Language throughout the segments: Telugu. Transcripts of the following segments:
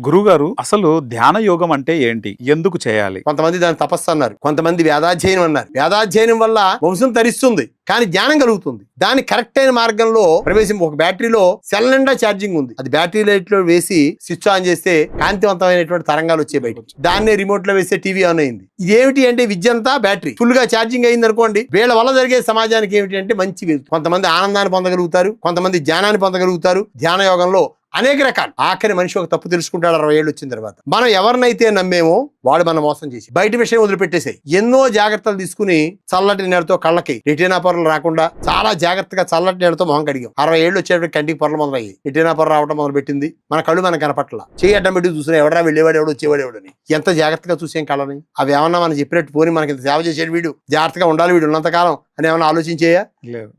గురుగారు, అసలు ధ్యాన యోగం అంటే ఏంటి? ఎందుకు చేయాలి? కొంతమంది దాన్ని తపస్సు అన్నారు, కొంతమంది వేదాధ్యయనం అన్నారు. వేదాధ్యయనం వల్ల వంశం తరిస్తుంది, కానీ జ్ఞానం కలుగుతుంది. దాని కరెక్ట్ అయిన మార్గంలో ప్రవేశం. ఒక బ్యాటరీలో సెల్ నిండా ఛార్జింగ్ ఉంది, అది బ్యాటరీ లైట్ లో వేసి స్విచ్ ఆన్ చేస్తే కాంతివంతమైనటువంటి తరంగాలు వచ్చే బయట. దాన్నే రిమోట్ లో వేస్తే టీవీ ఆన్ అయింది. ఇదేమిటి అంటే విద్య అంతా బ్యాటరీ ఫుల్ గా ఛార్జింగ్ అయింది అనుకోండి. వీళ్ళ వల్ల జరిగే సమాజానికి ఏమిటి అంటే మంచి. కొంతమంది ఆనందాన్ని పొందగలుగుతారు, కొంతమంది జ్ఞానాన్ని పొందగలుగుతారు. ధ్యాన యోగంలో అనేక రకాలు. ఆఖరి మనిషి ఒక తప్పు తెలుసుకుంటాడు 60 ఏళ్ళు వచ్చిన తర్వాత. మనం ఎవరినైతే నమ్మేమో వాడు మనం మోసం చేసి బయట విషయం వదిలిపెట్టేసాయి. ఎన్నో జాగ్రత్తలు తీసుకుని చల్లటి నీళ్ళతో కళ్ళకి రెటీనా పొరలు రాకుండా చాలా జాగ్రత్తగా చల్లటి నీళ్ళతో మొహం కడిగాం. 60 ఏళ్ళు వచ్చేటప్పుడు కంటికి పొరలు మొదలయ్యాయి, రెటీనా పొర రావడం మొదలు పెట్టింది. మన కళ్ళు మనకు కనపట్ల. చేయి అడ్డం పెట్టి చూసినా ఎవడా వెళ్ళేవాడు ఎవడు వచ్చేవాడు ఎవడని. ఎంత జాగ్రత్తగా చూసాం కళ్ళని. అవి ఏమన్నా మనం చెప్పినట్టు పోని మనకి ఇంత సేవ చేసేది వీడు, జాగ్రత్తగా ఉండాలి వీడు ఉన్నంతకాలం అని ఏమన్నా ఆలోచించేయా?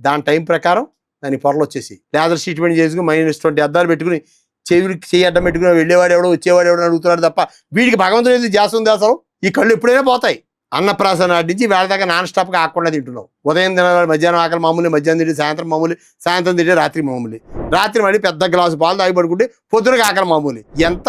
దాని టైం ప్రకారం దాని పొరలు వచ్చేసి లేదర్ ట్రీట్మెంట్ చేసుకుని -20 అద్దాలు పెట్టుకుని చేయి అడ్డం పెట్టుకుని వెళ్ళేవాడు ఎవడో వచ్చేవాడు ఎవడో అడుగుతున్నాడు తప్ప వీడికి భగవంతుడు ధ్యాస ఉంది. అసలు ఈ కళ్ళు ఎప్పుడైనా పోతాయి. అన్నప్రాసన నాటించి వేళ దాకా నాన్ స్టాప్ గా ఆకుండా తింటున్నావు. ఉదయం తినాలి, మధ్యాహ్నం ఆకలి మామూలు, మధ్యాహ్నం తింటే సాయంత్రం మామూలు, సాయంత్రం తింటే రాత్రి మామూలు, రాత్రి మళ్ళీ పెద్ద గ్లాసు పాలు తాగి పడుకుంటే పొద్దునకి ఆకలి మామూలు. ఎంత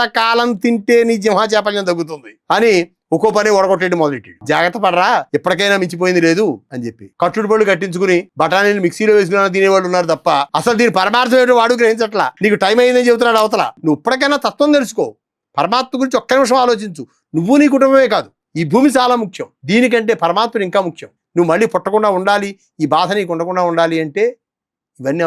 తింటే నీ సింహాచాపల్యం తగ్గుతుంది అని ఒక్కో పని ఓడగొట్టేది మొదలెట్టి. జాగ్రత్త పడరా, ఎప్పటికైనా మించిపోయింది లేదు అని చెప్పి కట్టుడు పళ్ళు కట్టించుకుని బఠానీలు మిక్సీలో వేసుకుని తినేవాళ్ళు ఉన్నారు తప్ప అసలు దీని పరమార్థం ఏంటో వాడు గ్రహించట్లా. నీకు టైం అయిందని చెబుతున్నాడు అవతల. నువ్వు ఇప్పటికైనా తత్వం తెలుసుకో. పరమాత్మ గురించి ఒక్క నిమిషం ఆలోచించు. నువ్వు నీ కుటుంబమే కాదు, ఈ భూమి చాలా ముఖ్యం. దీనికంటే పరమాత్ముడు ఇంకా ముఖ్యం. నువ్వు మళ్ళీ పుట్టకుండా ఉండాలి, ఈ బాధ నీకు ఉండకుండా ఉండాలి అంటే ఇవన్నీ అవసరం.